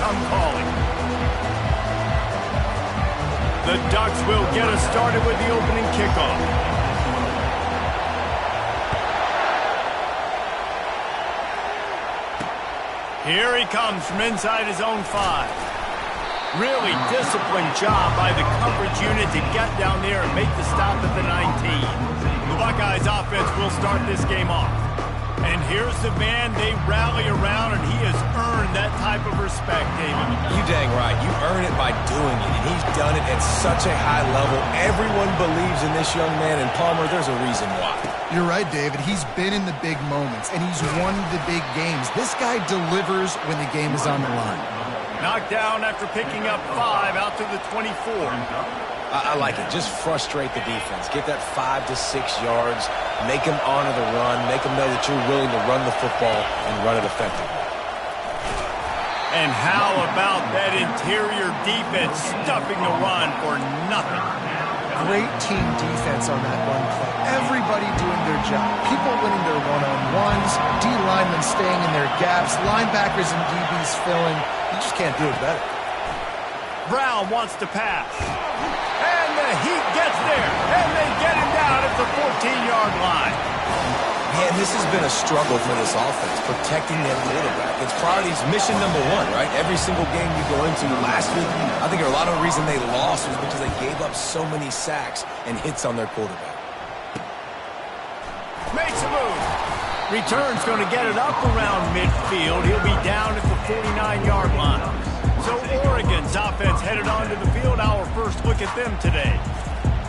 come calling. The Ducks will get us started with the opening kickoff. Here he comes from inside his own 5. Really disciplined job by the coverage unit to get down there and make the stop at the 19. The Buckeyes offense will start this game off. And here's the man they rally around, and he has earned that type of respect, David. You dang right. You earn it by doing it, and he's done it at such a high level. Everyone believes in this young man, and Palmer, there's a reason why. You're right, David. He's been in the big moments, and he's won the big games. This guy delivers when the game is on the line. Knocked down after picking up 5 out to the 24. I like it. Just frustrate the defense. Get that 5 to 6 yards. Make them honor the run. Make them know that you're willing to run the football and run it effectively. And how about that interior defense stuffing the run for nothing? Great team defense on that run play. Everybody doing their job. People winning their one-on-ones. D linemen staying in their gaps. Linebackers and DBs filling. You just can't do it better. Brown wants to pass. And the Heat gets there. And they get him down at the 14-yard line. Man, this has been a struggle for this offense, protecting their quarterback. It's priorities mission number 1, right? Every single game you go into last week, I think a lot of the reason they lost was because they gave up so many sacks and hits on their quarterback. Makes a move. Return's going to get it up around midfield. He'll be down at the 49-yard line. So Oregon's offense headed onto the field. Our first look at them today.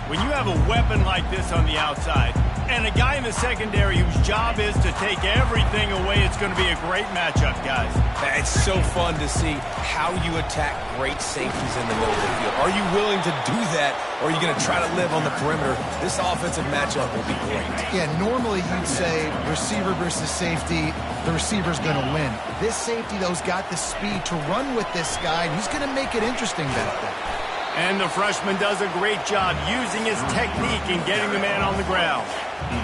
When you have a weapon like this on the outside and a guy in the secondary whose job is to take everything away, it's going to be a great matchup, guys. It's so fun to see how you attack great safeties in the middle of the field. Are you willing to do that, or are you going to try to live on the perimeter? This offensive matchup will be great. Yeah, normally you'd say receiver versus safety, the receiver's going to win. This safety, though, has got the speed to run with this guy, and he's going to make it interesting back there. And the freshman does a great job using his technique and getting the man on the ground.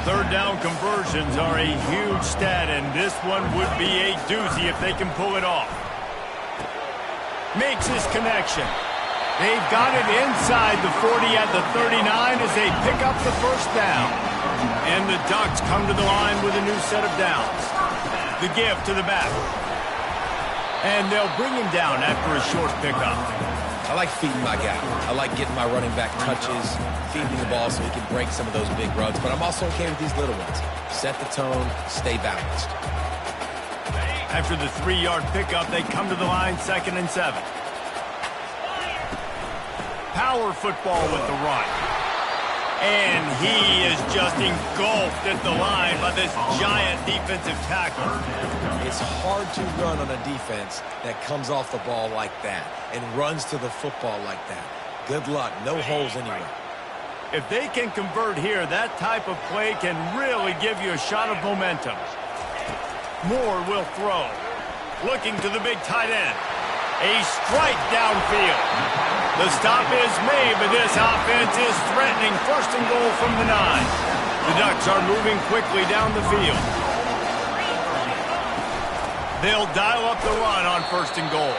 Third down conversions are a huge stat, and this one would be a doozy if they can pull it off. Makes his connection. They've got it inside the 40 at the 39 as they pick up the first down. And the Ducks come to the line with a new set of downs. The give to the back. And they'll bring him down after a short pickup. I like feeding my guy. I like getting my running back touches, feeding the ball so he can break some of those big runs. But I'm also okay with these little ones. Set the tone, stay balanced. After the 3-yard pickup, they come to the line 2nd and 7. Power football with the run. And he is just engulfed at the line by this giant defensive tackle. It's hard to run on a defense that comes off the ball like that and runs to the football like that. Good luck. No holes anywhere. If they can convert here, that type of play can really give you a shot of momentum. Moore will throw. Looking to the big tight end. A strike downfield. The stop is made, but this offense is threatening 1st and goal from the 9. The Ducks are moving quickly down the field. They'll dial up the run on 1st and goal.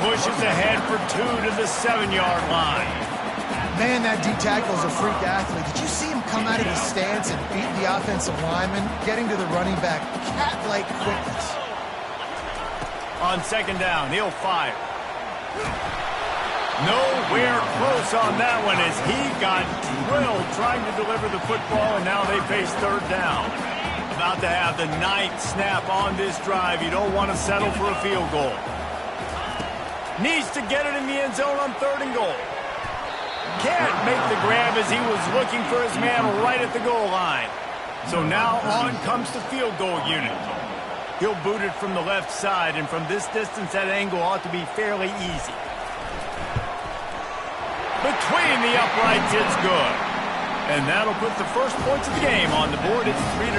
Pushes ahead for 2 to the 7-yard line. Man, that D-tackle is a freak athlete. Did you see him come out of the stance and beat the offensive lineman, getting to the running back? Cat-like quickness. On 2nd down, he'll fire. Nowhere close on that one as he got drilled trying to deliver the football, and now they face 3rd down. About to have the 9th snap on this drive. You don't want to settle for a field goal. Needs to get it in the end zone on 3rd and goal. Can't make the grab as he was looking for his man right at the goal line. So now on comes the field goal unit. He'll boot it from the left side, and from this distance, that angle ought to be fairly easy. Between the uprights, it's good. And that'll put the first points of the game on the board. It's 3-0.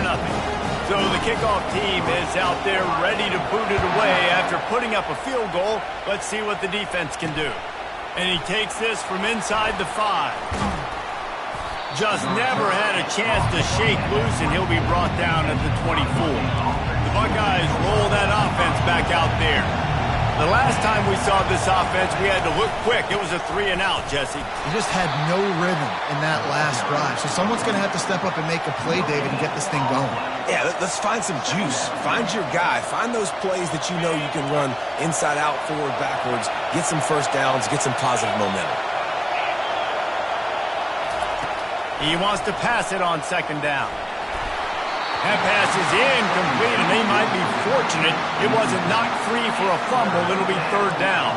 So the kickoff team is out there ready to boot it away after putting up a field goal. Let's see what the defense can do. And he takes this from inside the 5. Just never had a chance to shake loose, and he'll be brought down at the 24. The Buckeyes roll that offense back out there. The last time we saw this offense, we had to look quick. It was a 3-and-out, Jesse. He just had no rhythm in that last drive. So someone's going to have to step up and make a play, David, and get this thing going. Yeah, let's find some juice. Find your guy. Find those plays that you know you can run inside out, forward, backwards. Get some first downs. Get some positive momentum. He wants to pass it on 2nd down. That pass is incomplete, and they might be fortunate it wasn't knocked free for a fumble. It'll be 3rd down.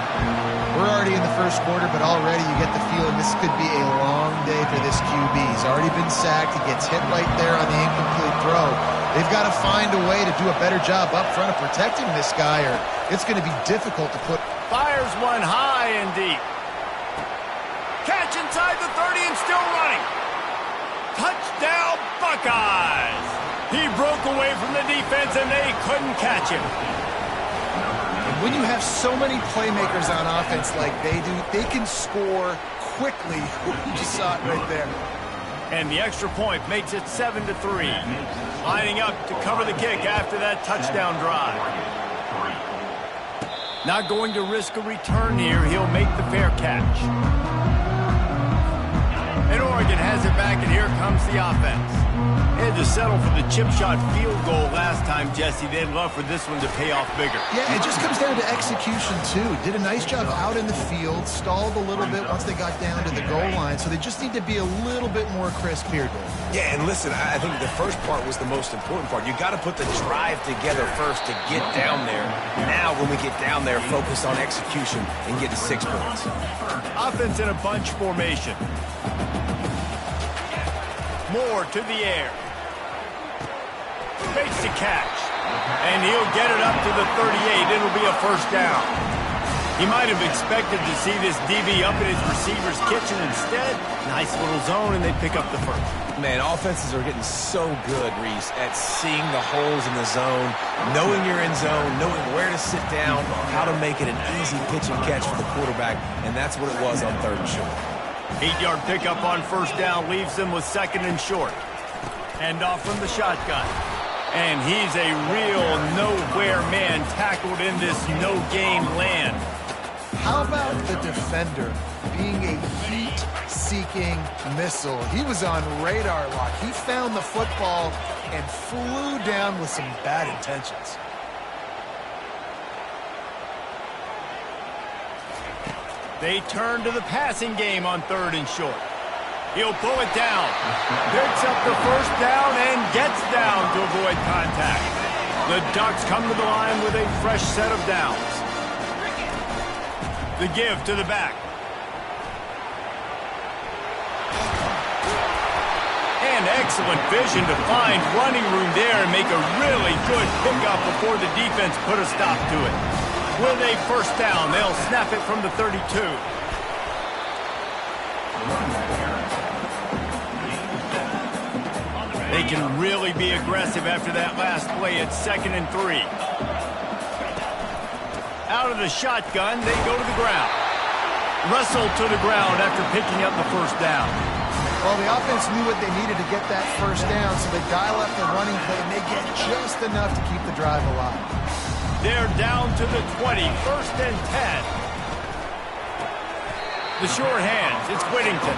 We're already in the first quarter, but already you get the feeling this could be a long day for this QB. He's already been sacked. He gets hit right there on the incomplete throw. They've got to find a way to do a better job up front of protecting this guy, or it's going to be difficult to put. Fires one high and deep. Catch inside the 30 and still running. Touchdown, Buckeyes! He broke away from the defense, and they couldn't catch him. And when you have so many playmakers on offense like they do, they can score quickly. You just saw it right there. And the extra point makes it 7-3. Lining up to cover the kick after that touchdown drive. Not going to risk a return here. He'll make the fair catch. And Oregon has it back, and here comes the offense. They had to settle for the chip shot field goal last time, Jesse. They'd love for this one to pay off bigger. Yeah, it just comes down to execution, too. Did a nice job out in the field, stalled a little bit once they got down to the goal line, so they just need to be a little bit more crisp here, Dave. Yeah, and listen, I think the first part was the most important part. You got to put the drive together first to get down there. Now, when we get down there, focus on execution and get to 6 points. Offense in a bunch formation. Moore to the air. Fakes the catch. And he'll get it up to the 38. It'll be a 1st down. He might have expected to see this DB up in his receiver's kitchen. Instead, nice little zone, and they pick up the 1st. Man, offenses are getting so good, Reese, at seeing the holes in the zone, knowing you're in zone, knowing where to sit down, how to make it an easy pitch and catch for the quarterback, and that's what it was on 3rd and short. 8-yard pickup on 1st down leaves them with 2nd and short. Hand off from the shotgun. And he's a real nowhere man tackled in this no-game land. How about the defender being a heat-seeking missile? He was on radar lock. He found the football and flew down with some bad intentions. They turn to the passing game on 3rd and short. He'll pull it down. Picks up the 1st down and gets down to avoid contact. The Ducks come to the line with a fresh set of downs. The give to the back. And excellent vision to find running room there and make a really good pickup before the defense put a stop to it. With a 1st down, they'll snap it from the 32. They can really be aggressive after that last play at 2nd and 3. Out of the shotgun, they go to the ground. Russell to the ground after picking up the 1st down. Well, the offense knew what they needed to get that 1st down, so they dial up the running play, and they get just enough to keep the drive alive. They're down to the 20, 1st and 10. The sure hands, it's Whittington.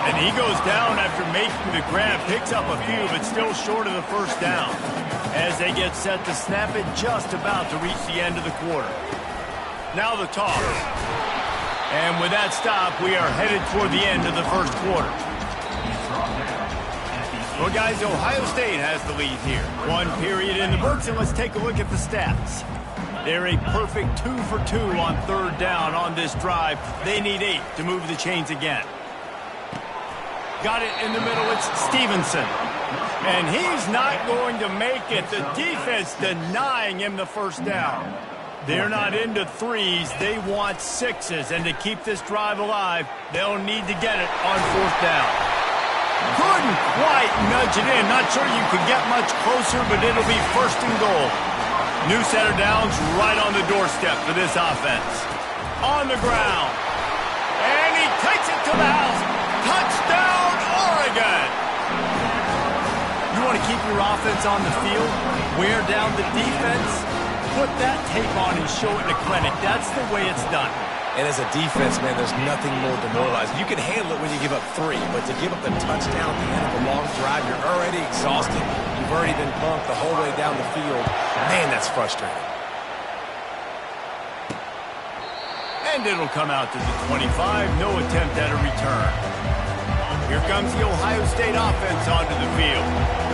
And he goes down after making the grab, picks up a few, but still short of the 1st down. As they get set to snap it, just about to reach the end of the quarter. Now the toss. And with that stop, we are headed toward the end of the 1st quarter. Well, guys, Ohio State has the lead here. 1 period in the books, and let's take a look at the stats. They're a perfect 2 for 2 on 3rd down on this drive. They need 8 to move the chains again. Got it in the middle. It's Stevenson. And he's not going to make it. The defense denying him the 1st down. They're not into 3s. They want 6s. And to keep this drive alive, they'll need to get it on 4th down. Couldn't quite nudge it in. Not sure you could get much closer, but it'll be 1st and goal. New set of downs right on the doorstep for this offense. On the ground. And he takes it to the house. Touchdown, Oregon! You want to keep your offense on the field, wear down the defense? put that tape on and show it in a clinic. That's the way it's done. And as a defense, man, there's nothing more demoralizing. You can handle it when you give up 3, but to give up the touchdown at the end of a long drive, you're already exhausted. You've already been bumped the whole way down the field. Man, that's frustrating. And it'll come out to the 25. No attempt at a return. Here comes the Ohio State offense onto the field.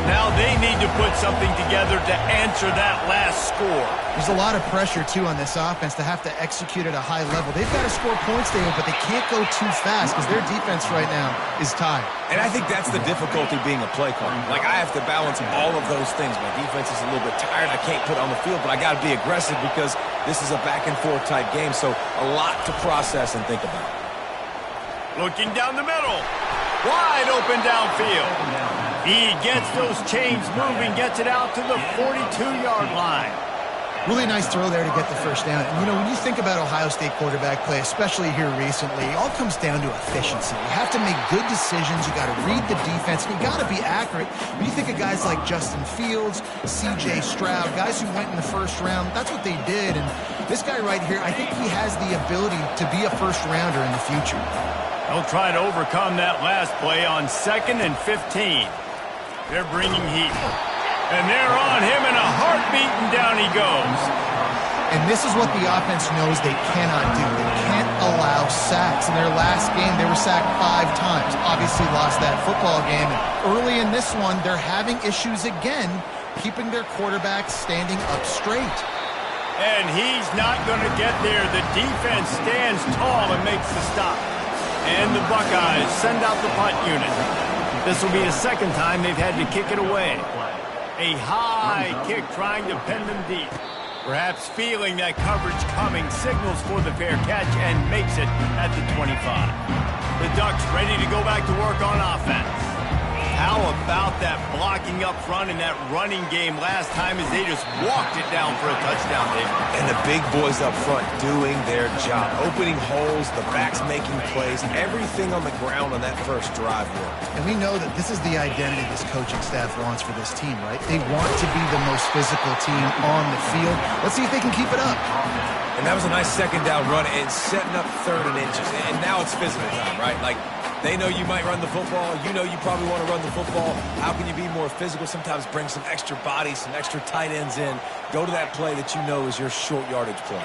Now they need to put something together to answer that last score. There's a lot of pressure, too, on this offense to have to execute at a high level. They've got to score points, David, but they can't go too fast because their defense right now is tired. And I think that's the difficulty being a play caller. Like, I have to balance all of those things. My defense is a little bit tired. I can't put it on the field, but I got to be aggressive because this is a back-and-forth type game, so a lot to process and think about. Looking down the middle. Wide open downfield. He gets those chains moving, gets it out to the 42-yard line. Really nice throw there to get the first down. And, you know, when you think about Ohio State quarterback play, especially here recently, it all comes down to efficiency. You have to make good decisions. You got to read the defense, and you got to be accurate. When you think of guys like Justin Fields, C.J. Stroud, guys who went in the first round, that's what they did. And this guy right here, I think he has the ability to be a first-rounder in the future. They'll try to overcome that last play on 2nd and 15. They're bringing heat. And they're on him in a heartbeat, and down he goes. And this is what the offense knows they cannot do. They can't allow sacks. In their last game, they were sacked 5 times. Obviously lost that football game. And early in this one, they're having issues again, keeping their quarterback standing up straight. And he's not going to get there. The defense stands tall and makes the stop. And the Buckeyes send out the punt unit. This will be the second time they've had to kick it away. A high kick trying to pin them deep. Perhaps feeling that coverage coming, signals for the fair catch and makes it at the 25. The Ducks ready to go back to work on offense. How about that blocking up front in that running game last time as they just walked it down for a touchdown, David? And the big boys up front doing their job. Opening holes, the backs making plays, everything on the ground on that first drive worked. And we know that this is the identity this coaching staff wants for this team, right? They want to be the most physical team on the field. Let's see if they can keep it up. And that was a nice second down run and setting up 3rd and inches. And now it's physical time, right? Like, they know you might run the football. You know you probably want to run the football. How can you be more physical? Sometimes bring some extra bodies, some extra tight ends in. Go to that play that you know is your short yardage play.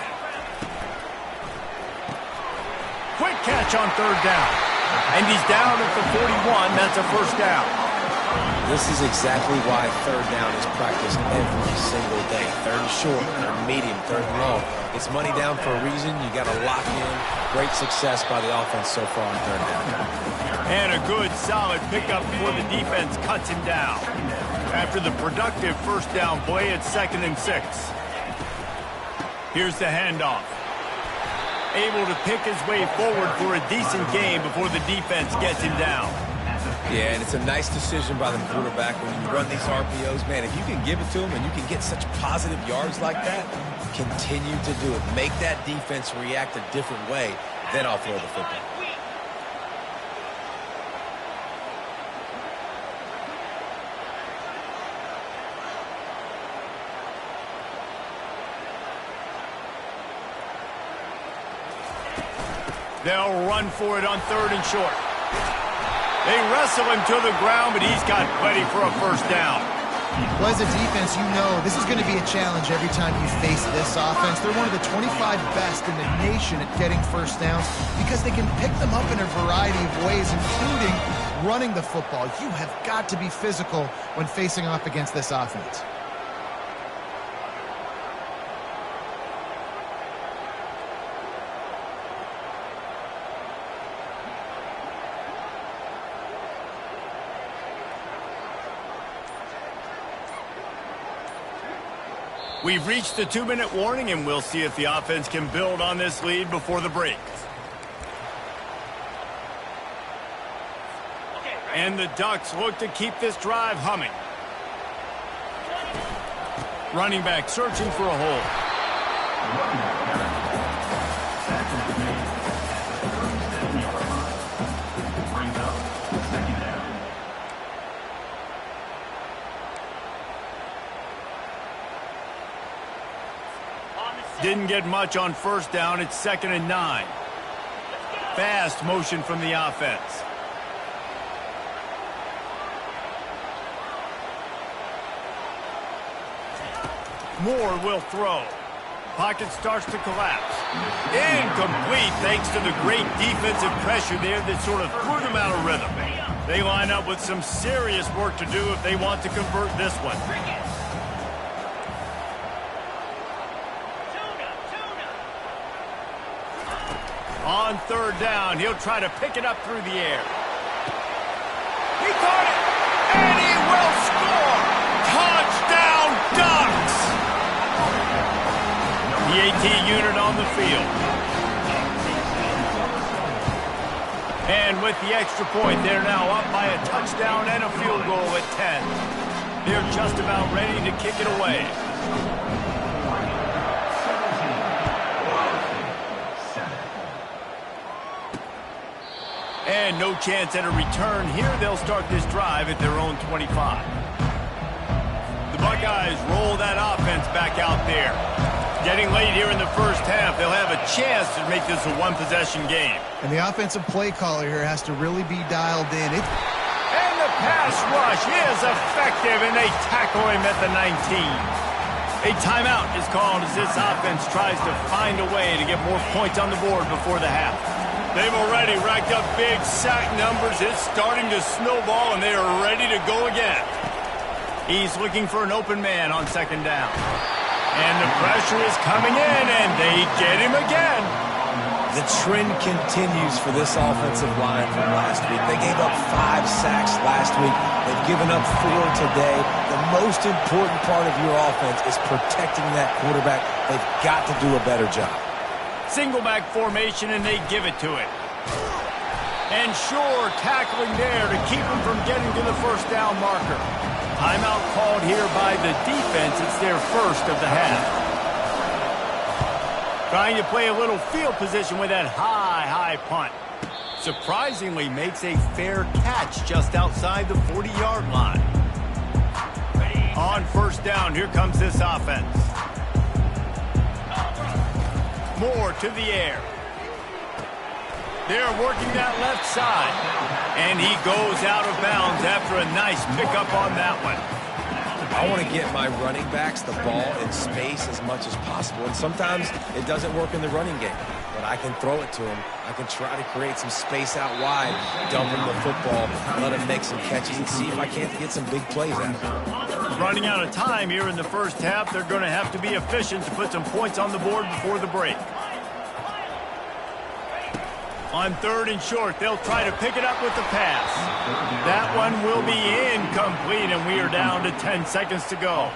Quick catch on 3rd down. And he's down at the 41. That's a first down. This is exactly why 3rd down is practiced every single day. 3rd and short, 3rd and medium, 3rd and long. It's money down for a reason. You got to lock in. Great success by the offense so far on 3rd down. And a good, solid pickup before the defense cuts him down. After the productive first down play, it's 2nd and 6. Here's the handoff. Able to pick his way forward for a decent game before the defense gets him down. Yeah, and it's a nice decision by the quarterback when you run these RPOs. Man, if you can give it to him and you can get such positive yards like that, continue to do it. Make that defense react a different way, then I'll throw the football. They'll run for it on 3rd and short. They wrestle him to the ground, but he's got plenty for a first down. Well, as a defense, you know this is going to be a challenge every time you face this offense. They're one of the 25 best in the nation at getting first downs because they can pick them up in a variety of ways, including running the football. You have got to be physical when facing off against this offense. We've reached the 2-minute warning, and we'll see if the offense can build on this lead before the break. And the Ducks look to keep this drive humming. Running back searching for a hole. get much on first down. It's 2nd and 9. Fast motion from the offense. Moore will throw. Pocket starts to collapse. Incomplete thanks to the great defensive pressure there that sort of threw them out of rhythm. They line up with some serious work to do if they want to convert this one. On 3rd down, he'll try to pick it up through the air. He caught it, and he will score! Touchdown, Ducks! The AT unit on the field. And with the extra point, they're now up by a touchdown and a field goal at 10. They're just about ready to kick it away. And no chance at a return here. They'll start this drive at their own 25. The Buckeyes roll that offense back out there. Getting late here in the first half, they'll have a chance to make this a one-possession game. And the offensive play caller here has to really be dialed in. And the pass rush is effective, and they tackle him at the 19. A timeout is called as this offense tries to find a way to get more points on the board before the half. They've already racked up big sack numbers. It's starting to snowball, and they are ready to go again. He's looking for an open man on 2nd down. And the pressure is coming in, and they get him again. The trend continues for this offensive line from last week. They gave up 5 sacks last week. They've given up 4 today. The most important part of your offense is protecting that quarterback. They've got to do a better job. Single back formation, and they give it to it. And sure, tackling there to keep him from getting to the first down marker. Timeout called here by the defense. It's their first of the half. Trying to play a little field position with that high punt. Surprisingly makes a fair catch just outside the 40-yard line. On 1st down, here comes this offense. Moore to the air. They're working that left side. And he goes out of bounds after a nice pickup on that one. I want to get my running backs the ball in space as much as possible. And sometimes it doesn't work in the running game. But I can throw it to him. I can try to create some space out wide, dump him the football, let him make some catches, and see if I can't get some big plays out of him. Running out of time here in the first half. They're going to have to be efficient to put some points on the board before the break. On 3rd and short, they'll try to pick it up with the pass. That one will be incomplete, and we are down to 10 seconds to go.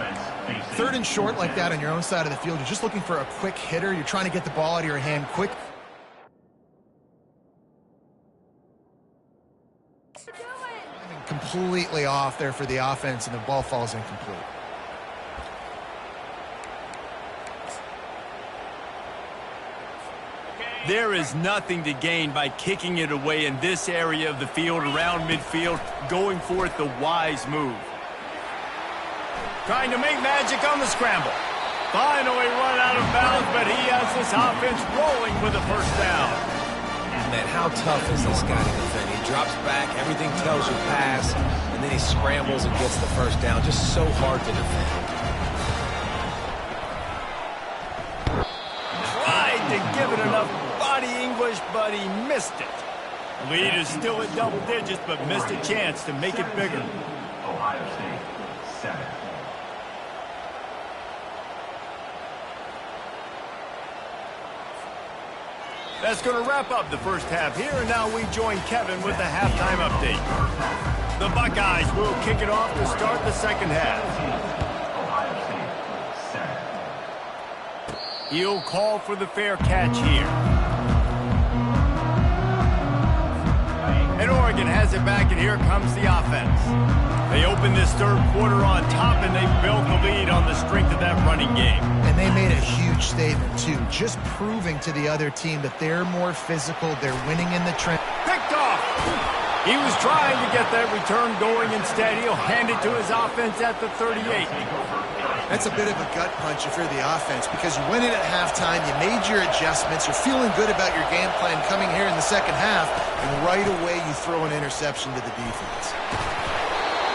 3rd and short like that on your own side of the field, you're just looking for a quick hitter. You're trying to get the ball out of your hand quick. Completely off there for the offense, and the ball falls incomplete. There is nothing to gain by kicking it away in this area of the field, around midfield, going for it the wise move. Trying to make magic on the scramble. Finally run out of bounds, but he has this offense rolling with a first down. Man, how tough is this guy to defend? He drops back, everything tells you pass, and then he scrambles and gets the first down. Just so hard to defend. Tried to give it enough body English, but he missed it. Lead is still at double digits, but missed a chance to make it bigger. Ohio State, 7. That's going to wrap up the first half here, and now we join Kevin with the halftime update. The Buckeyes will kick it off to start the second half. Ohio State, 7. He'll call for the fair catch here. And Oregon has it back, and here comes the offense. They open this third quarter on top, and they built the lead on the strength of that running game. And they made a huge statement, too, just proving to the other team that they're more physical, they're winning in the trench. Picked off! He was trying to get that return going. Instead, he'll hand it to his offense at the 38. That's a bit of a gut punch if you're the offense because you went in at halftime, you made your adjustments, you're feeling good about your game plan coming here in the second half, and right away you throw an interception to the defense.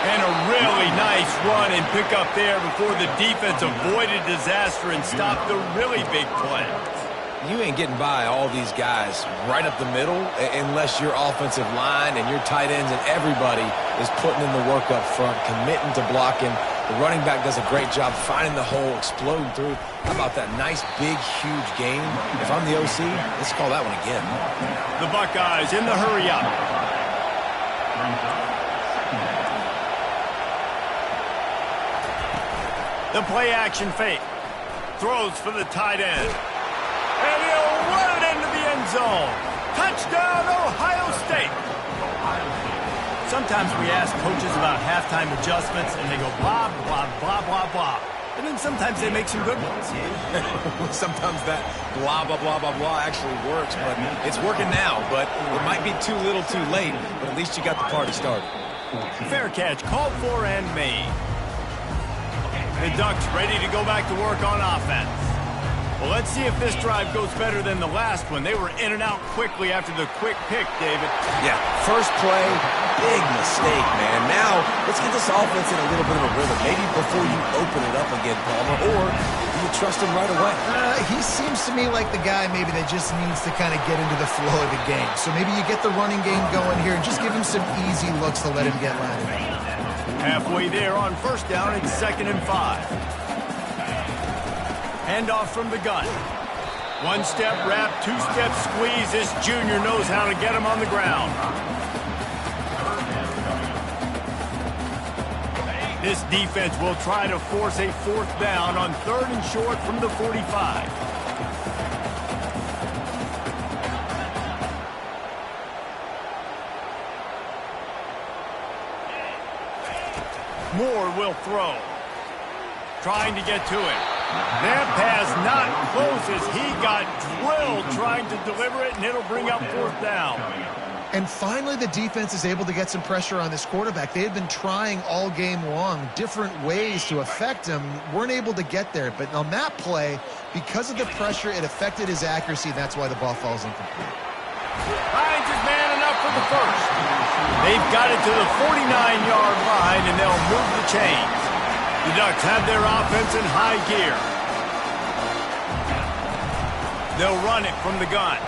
And a really nice run and pick up there before the defense avoided disaster and stopped the really big play. You ain't getting by all these guys right up the middle unless your offensive line and your tight ends and everybody is putting in the work up front, committing to blocking. The running back does a great job finding the hole, exploding through. How about that nice, big, huge game? If I'm the OC, let's call that one again. The Buckeyes in the hurry up. The play action fake. Throws for the tight end. And he'll run it into the end zone. Touchdown, Ohio State. Sometimes we ask coaches about halftime adjustments, and they go blah, blah, blah, blah, blah. And then sometimes they make some good ones. Sometimes that blah, blah, blah, blah, blah actually works, but it's working now. But it might be too little too late, but at least you got the party started. Fair catch, called for and made. The Ducks ready to go back to work on offense. Well, let's see if this drive goes better than the last one. They were in and out quickly after the quick pick, David. Yeah, first play, big mistake, man. Now, let's get this offense in a little bit of a rhythm. Maybe before you open it up again, Palmer, or do you trust him right away? He seems to me like the guy maybe that just needs to kind of get into the flow of the game. So maybe you get the running game going here and just give him some easy looks to let him get landed. Halfway there on first down, it's 2nd and 5. Handoff from the gun. One step wrap, two step squeeze. This junior knows how to get him on the ground. This defense will try to force a 4th down on 3rd and short from the 45. Moore will throw. Trying to get to him. That pass not close as he got drilled trying to deliver it, and it'll bring up 4th down. And finally, the defense is able to get some pressure on this quarterback. They had been trying all game long different ways to affect him, weren't able to get there. But on that play, because of the pressure, it affected his accuracy. That's why the ball falls incomplete. Finds his man enough for the first. They've got it to the 49-yard line, and they'll move the chains. The Ducks have their offense in high gear. They'll run it from the gun.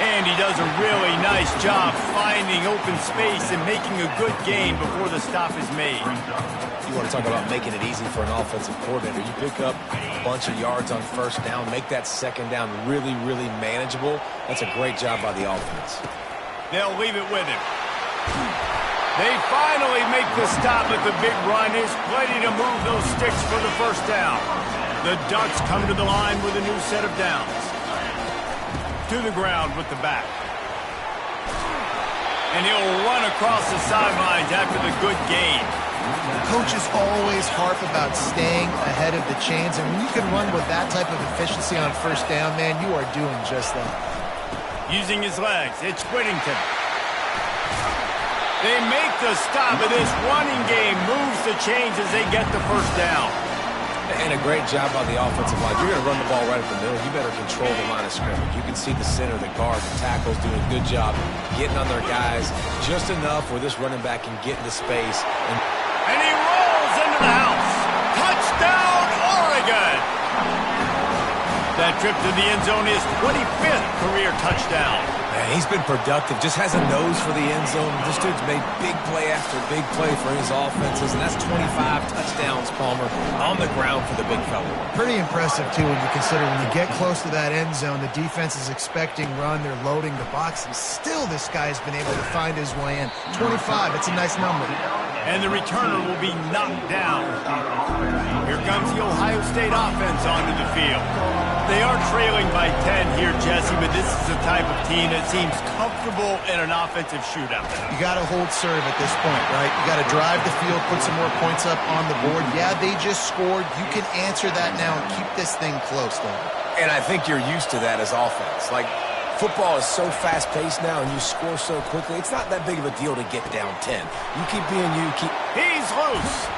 And he does a really nice job finding open space and making a good gain before the stop is made. You want to talk about making it easy for an offensive coordinator. You pick up a bunch of yards on first down, make that second down really, really manageable. That's a great job by the offense. They'll leave it with him. They finally make the stop, but the big run is plenty to move those sticks for the first down. The Ducks come to the line with a new set of downs. To the ground with the back. And he'll run across the sidelines after the good gain. Coaches always harp about staying ahead of the chains, and when you can run with that type of efficiency on first down, man, you are doing just that. Using his legs, it's Whittington. They make the stop, and this running game moves the chains as they get the first down. And a great job by the offensive line. You're going to run the ball right up the middle. You better control the line of scrimmage. You can see the center, the guard, the tackles doing a good job getting on their guys just enough where this running back can get into space. And he rolls into the house. Touchdown, Oregon! That trip to the end zone is 25th career touchdown. Man, he's been productive, just has a nose for the end zone. This dude's made big play after big play for his offenses, and that's 25 touchdowns, Palmer, on the ground for the big fella. Pretty impressive, too, when you consider when you get close to that end zone, the defense is expecting run, they're loading the box, and still this guy's been able to find his way in. 25, it's a nice number. And the returner will be knocked down. Here comes the Ohio State offense onto the field. They are trailing by 10 here, Jesse, but this is the type of team that seems comfortable in an offensive shootout. You got to hold serve at this point, right? You got to drive the field, put some more points up on the board. Yeah, they just scored. You can answer that now and keep this thing close, though. And I think you're used to that as offense. Like, football is so fast-paced now and you score so quickly, it's not that big of a deal to get down 10. You keep being you, keep... He's loose.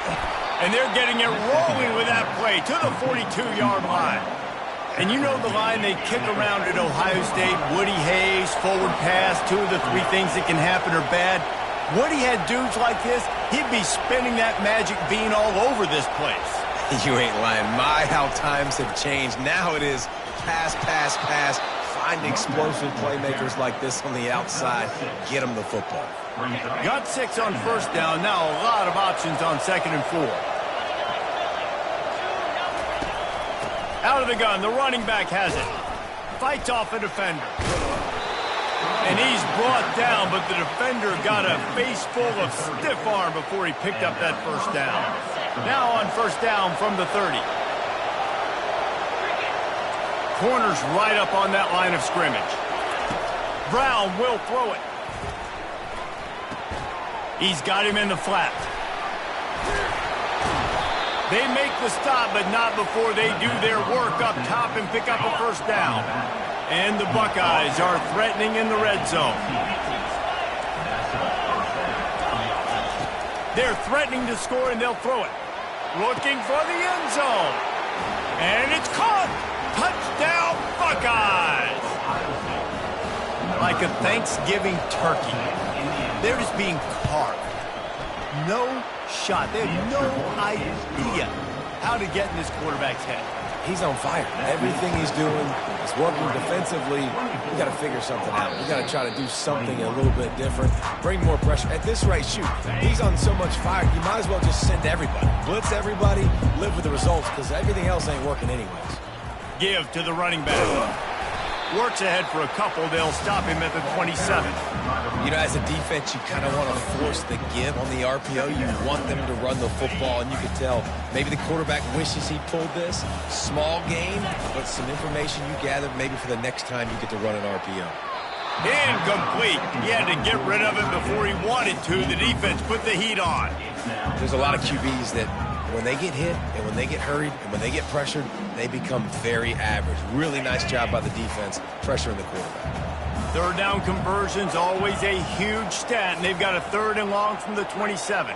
And they're getting it rolling with that play to the 42-yard line. And you know the line they kick around at Ohio State, Woody Hayes, forward pass, 2 of the 3 things that can happen are bad. Woody had dudes like this, he'd be spinning that magic bean all over this place. You ain't lying. My, how times have changed. Now it is pass, pass, pass. Find explosive playmakers like this on the outside. Get them the football. Got 6 on first down. Now a lot of options on 2nd and 4. Out of the gun, the running back has it. Fights off a defender. And he's brought down, but the defender got a face full of stiff arm before he picked up that first down. Now on first down from the 30. Corner's right up on that line of scrimmage. Brown will throw it. He's got him in the flat. They make the stop, but not before they do their work up top and pick up a first down. And the Buckeyes are threatening in the red zone. They're threatening to score, and they'll throw it. Looking for the end zone. And it's caught. Touchdown, Buckeyes. Like a Thanksgiving turkey. They're just being carved. No shot. They have no idea how to get in this quarterback's head. He's on fire. Everything he's doing is working defensively. We got to figure something out. We got to try to do something a little bit different. Bring more pressure. At this rate, shoot, he's on so much fire, you might as well just send everybody. Blitz everybody, live with the results, because everything else ain't working anyways. Give to the running back. Works ahead for a couple. They'll stop him at the 27. You know, as a defense, you kind of want to force the give on the RPO. You want them to run the football, and you can tell maybe the quarterback wishes he pulled this. Small gain, but some information you gathered maybe for the next time you get to run an RPO. Incomplete. He had to get rid of it before he wanted to. The defense put the heat on. There's a lot of QBs that when they get hit and when they get hurried and when they get pressured, they become very average. Really nice job by the defense pressuring the quarterback. Third down conversion's always a huge stat, and they've got a 3rd and long from the 27.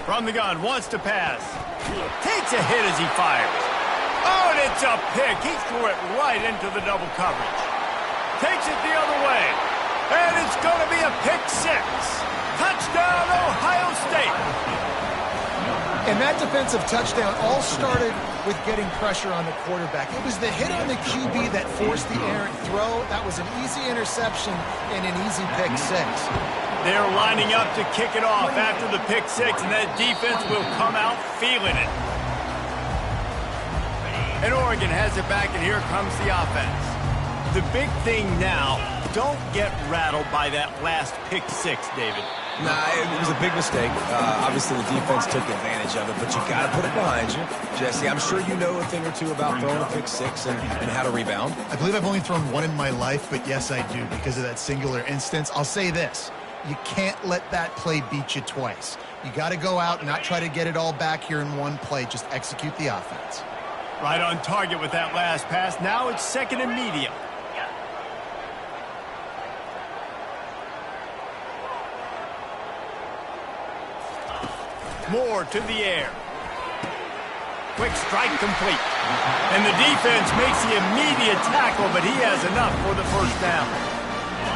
From the gun, wants to pass. Takes a hit as he fires. Oh, and it's a pick. He threw it right into the double coverage. Takes it the other way. And it's going to be a pick 6. Touchdown, Ohio State. And that defensive touchdown all started with getting pressure on the quarterback. It was the hit on the QB that forced the errant throw. That was an easy interception and an easy pick 6. They're lining up to kick it off after the pick 6, and that defense will come out feeling it. And Oregon has it back, and here comes the offense. The big thing now, don't get rattled by that last pick 6, David. Nah, it was a big mistake. Obviously, the defense took advantage of it, but you got to put it behind you. Jesse, I'm sure you know a thing or two about throwing a pick 6 and how to rebound. I believe I've only thrown one in my life, but yes, I do because of that singular instance. I'll say this. You can't let that play beat you twice. You got to go out and not try to get it all back here in one play. Just execute the offense. Right on target with that last pass. Now it's 2nd and medium. Moore to the air. Quick strike complete. And the defense makes the immediate tackle, but he has enough for the first down.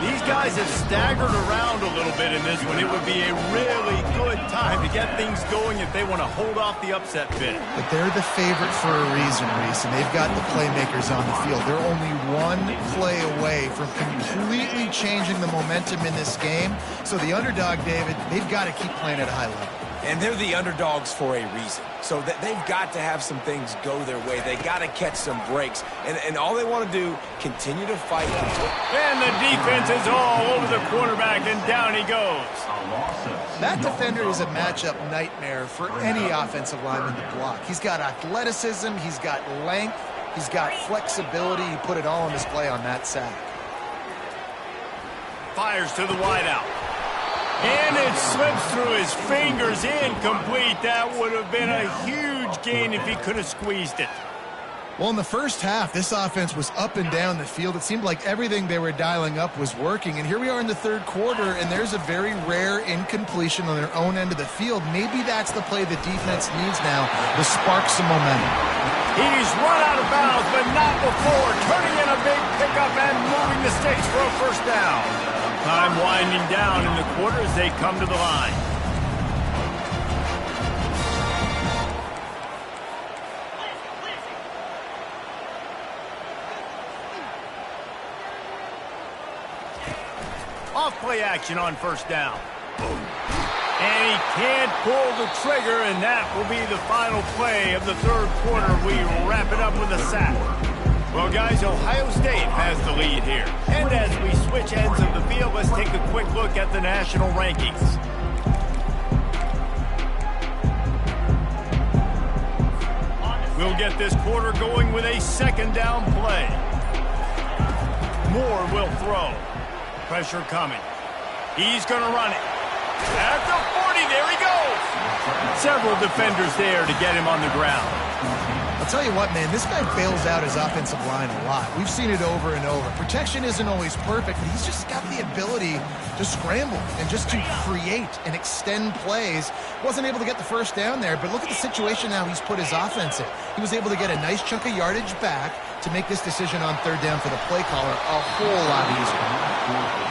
These guys have staggered around a little bit in this one. It would be a really good time to get things going if they want to hold off the upset bid. But they're the favorite for a reason, Reese, and they've got the playmakers on the field. They're only one play away from completely changing the momentum in this game. So the underdog, David, they've got to keep playing at a high level. And they're the underdogs for a reason. So that they've got to have some things go their way. They got to catch some breaks. And all they want to do, continue to fight. And the defense is all over the quarterback, and down he goes. That defender is a matchup nightmare for any offensive lineman to block. He's got athleticism, he's got length, he's got flexibility. He put it all on display on that sack. Fires to the wideout. And it slips through his fingers, incomplete. That would have been a huge gain if he could have squeezed it. Well, in the first half, this offense was up and down the field. It seemed like everything they were dialing up was working. And here we are in the third quarter, and there's a very rare incompletion on their own end of the field. Maybe that's the play the defense needs now to spark some momentum. He's run out of bounds, but not before turning in a big pickup and moving the sticks for a first down. Time winding down in the quarter as they come to the line. Off-play action on first down. And he can't pull the trigger, and that will be the final play of the third quarter. We wrap it up with a sack. Well, guys, Ohio State has the lead here. And as we switch ends of the field, let's take a quick look at the national rankings. We'll get this quarter going with a second down play. Moore will throw. Pressure coming. He's going to run it. At the 40, there he goes. Several defenders there to get him on the ground. I'll tell you what, man, this guy bails out his offensive line a lot. We've seen it over and over. Protection isn't always perfect, but he's just got the ability to scramble and just to create and extend plays. Wasn't able to get the first down there, but look at the situation now he's put his offense in. He was able to get a nice chunk of yardage back to make this decision on third down for the play caller a whole lot easier.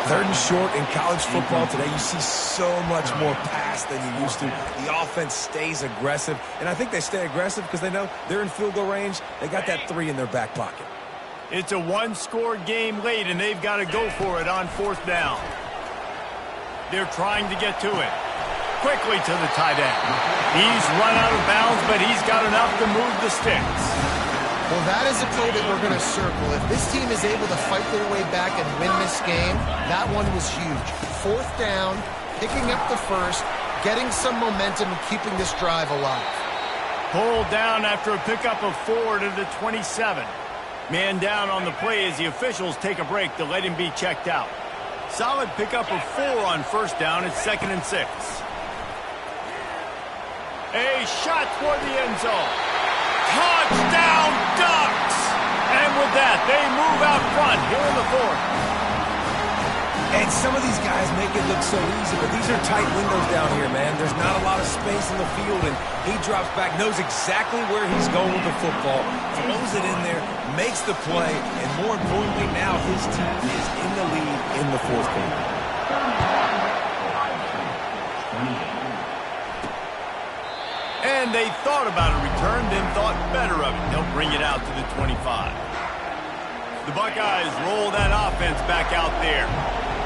Third and short in college football today, you see so much more pass than you used to. The offense stays aggressive, and I think they stay aggressive because they know they're in field goal range. They got that 3 in their back pocket. It's a one-score game late, and they've got to go for it on fourth down. They're trying to get to it. Quickly to the tight end. He's run out of bounds, but he's got enough to move the sticks. Well, that is a play that we're going to circle. If this team is able to fight their way back and win this game, that one was huge. Fourth down, picking up the first, getting some momentum and keeping this drive alive. Pulled down after a pickup of 4 to the 27. Man down on the play as the officials take a break to let him be checked out. Solid pickup of 4 on first down. It's 2nd and 6. A shot toward the end zone. Touchdown Ducks! And with that, they move out front here in the fourth. And some of these guys make it look so easy, but these are tight windows down here, man. There's not a lot of space in the field, and he drops back, knows exactly where he's going with the football, throws it in there, makes the play, and more importantly, now his team is in the lead in the fourth quarter. And they thought about a return, then thought better of it. They'll bring it out to the 25. The Buckeyes roll that offense back out there.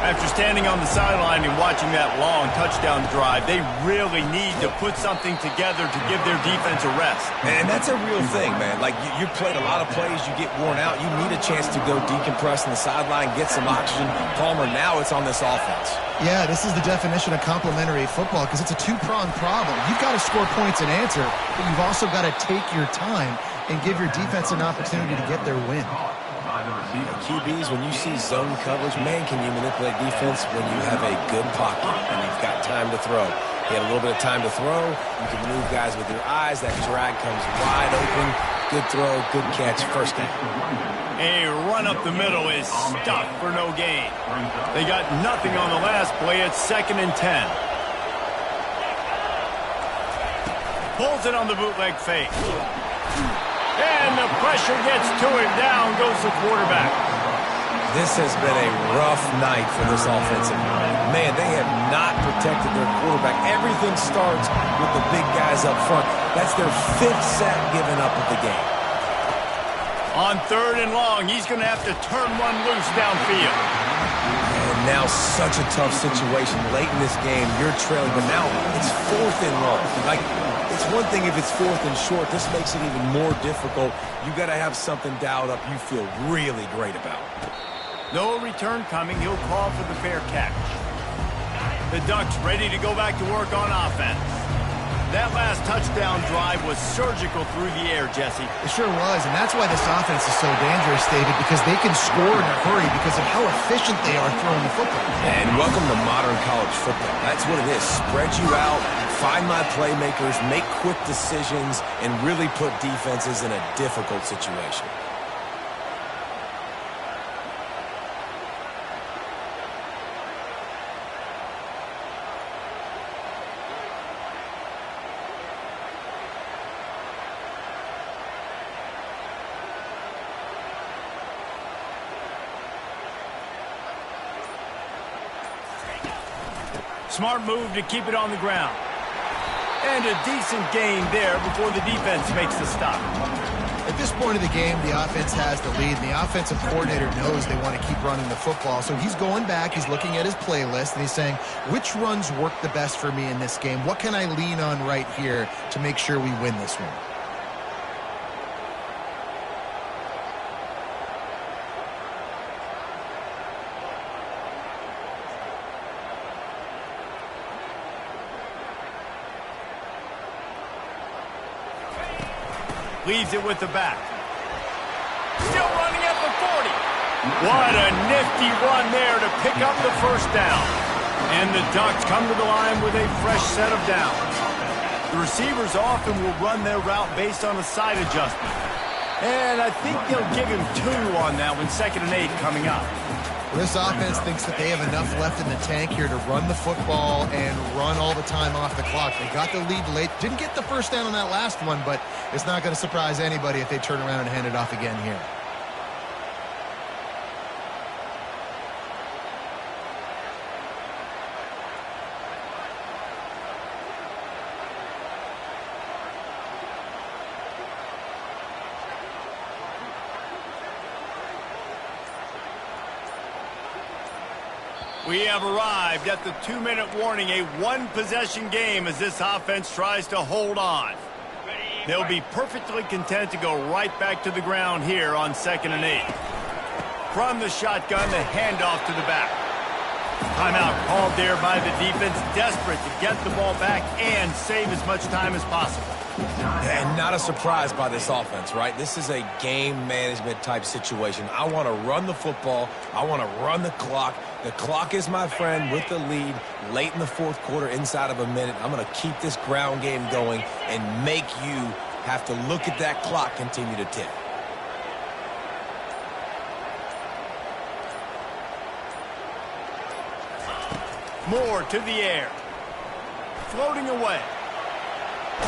After standing on the sideline and watching that long touchdown drive, they really need to put something together to give their defense a rest. And that's a real thing, man. Like, you played a lot of plays, you get worn out. You need a chance to go decompress on the sideline, get some oxygen. Palmer, now it's on this offense. Yeah, this is the definition of complementary football because it's a two-pronged problem. You've got to score points and answer, but you've also got to take your time and give your defense an opportunity to get their win. QBs, when you see zone coverage, man, can you manipulate defense when you have a good pocket and you've got time to throw. You had a little bit of time to throw. You can move guys with your eyes. That drag comes wide open. Good throw, good catch, first down. A run up the middle is stuffed for no gain. They got nothing on the last play. It's 2nd and 10. Pulls it on the bootleg fake. And the pressure gets to him. Down goes the quarterback. This has been a rough night for this offensive line. Man, they have not protected their quarterback. Everything starts with the big guys up front. That's their 5th sack given up of the game. On 3rd and long, he's going to have to turn one loose downfield. And now such a tough situation. Late in this game, you're trailing, but now it's 4th and long. Like, it's one thing if it's 4th and short. This makes it even more difficult. You got to have something dialed up you feel really great about. No return coming. He'll call for the fair catch. The Ducks ready to go back to work on offense. That last touchdown drive was surgical through the air, Jesse. It sure was, and that's why this offense is so dangerous, David, because they can score in a hurry because of how efficient they are throwing the football. And welcome to modern college football. That's what it is. Spread you out, find my playmakers, make quick decisions, and really put defenses in a difficult situation. Smart move to keep it on the ground. And a decent gain there before the defense makes the stop. At this point of the game, the offense has the lead, and the offensive coordinator knows they want to keep running the football. So he's going back, he's looking at his playlist, and he's saying, which runs work the best for me in this game? What can I lean on right here to make sure we win this one? Leaves it with the back. Still running at the 40. What a nifty run there to pick up the first down. And the Ducks come to the line with a fresh set of downs. The receivers often will run their route based on a side adjustment. And I think they'll give him 2 on that one, 2nd and 8 coming up. This offense thinks that they have enough left in the tank here to run the football and run all the time off the clock. They got the lead late. Didn't get the first down on that last one, but it's not going to surprise anybody if they turn around and hand it off again here. We have arrived at the 2-minute warning, a one-possession game as this offense tries to hold on. They'll be perfectly content to go right back to the ground here on 2nd and 8. From the shotgun, the handoff to the back. Timeout called there by the defense, desperate to get the ball back and save as much time as possible. And not a surprise by this offense, right? This is a game management type situation. I want to run the football. I want to run the clock. The clock is my friend with the lead late in the 4th quarter, inside of a minute. I'm going to keep this ground game going and make you have to look at that clock continue to tick. Moore to the air. Floating away.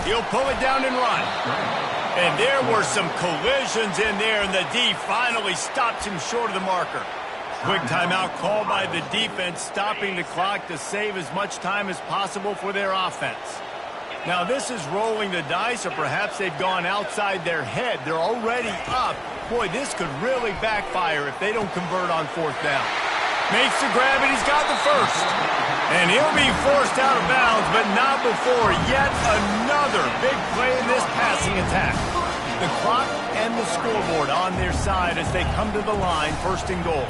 He'll pull it down and run. And there were some collisions in there, and the D finally stops him short of the marker. Quick timeout called by the defense, stopping the clock to save as much time as possible for their offense. Now, this is rolling the dice, or perhaps they've gone outside their head. They're already up. Boy, this could really backfire if they don't convert on 4th down. Makes the grab, and he's got the first. And he'll be forced out of bounds, but not before yet another big play in this passing attack. The clock and the scoreboard on their side as they come to the line, 1st and goal.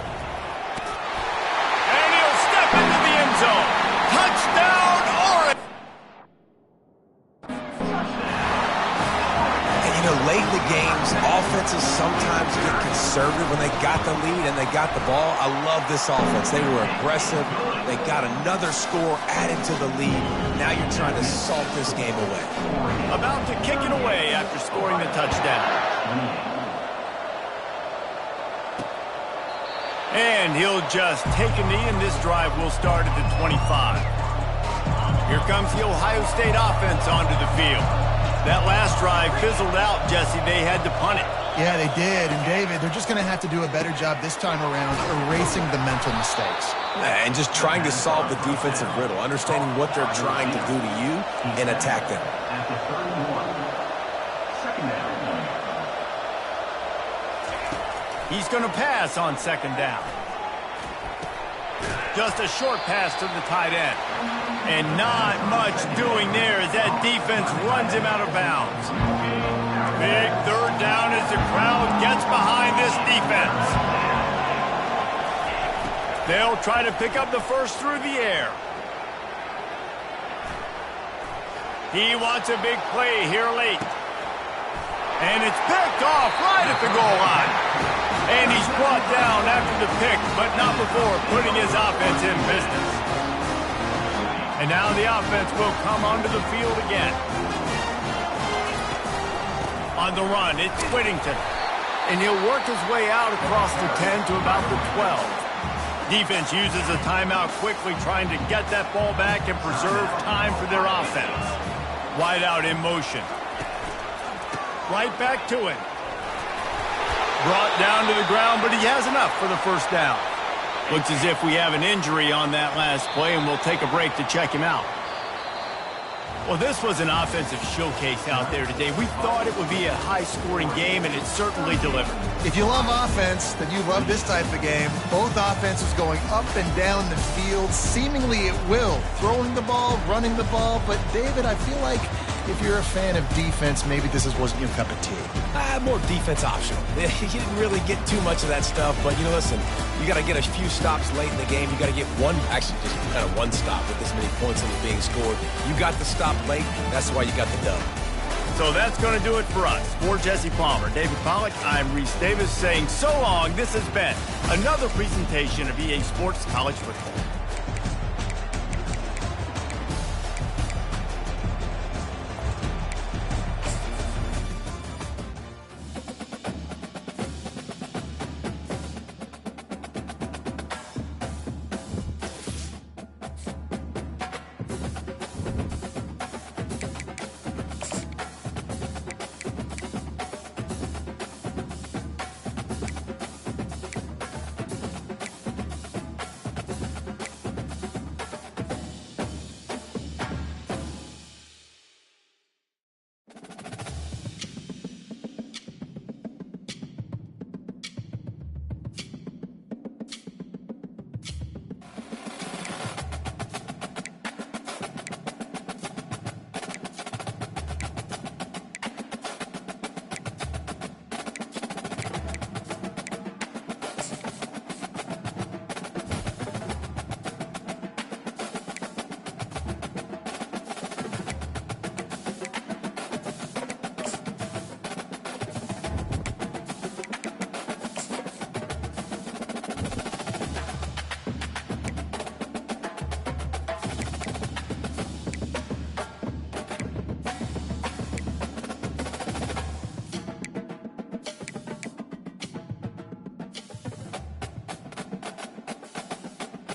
And he'll step into the end zone. Touchdown, Oregon! Late in the games, offenses sometimes get conservative when they got the lead and they got the ball. I love this offense. They were aggressive. They got another score added to the lead. Now you're trying to salt this game away. About to kick it away after scoring the touchdown. And he'll just take a knee, and this drive will start at the 25. Here comes the Ohio State offense onto the field. That last drive fizzled out, Jesse. They had to punt it. Yeah, they did. And, David, they're just going to have to do a better job this time around erasing the mental mistakes. And just trying to solve the defensive riddle, understanding what they're trying to do to you and attack them. At the 31, 2nd down. He's going to pass on 2nd down. Just a short pass to the tight end. And not much doing there as that defense runs him out of bounds. Big 3rd down as the crowd gets behind this defense. They'll try to pick up the first through the air. He wants a big play here late. And it's picked off right at the goal line. And he's brought down after the pick, but not before putting his offense in business. And now the offense will come onto the field again. On the run, it's Whittington. And he'll work his way out across the 10 to about the 12. Defense uses a timeout quickly, trying to get that ball back and preserve time for their offense. Wide out in motion. Right back to him. Brought down to the ground, but he has enough for the first down. Looks as if we have an injury on that last play, and we'll take a break to check him out. Well, this was an offensive showcase out there today. We thought it would be a high-scoring game, and it certainly delivered. If you love offense, then you love this type of game. Both offenses going up and down the field, seemingly at will. Throwing the ball, running the ball. But, David, I feel like if you're a fan of defense, maybe this wasn't your cup of tea. More defense optional. You didn't really get too much of that stuff, but, listen, you got to get a few stops late in the game. You got to get just kind of one stop with this many points that are being scored. You got the stop late. That's why you got the dub. So that's going to do it for us. For Jesse Palmer, David Pollack, I'm Reese Davis saying so long. This has been another presentation of EA Sports College Football.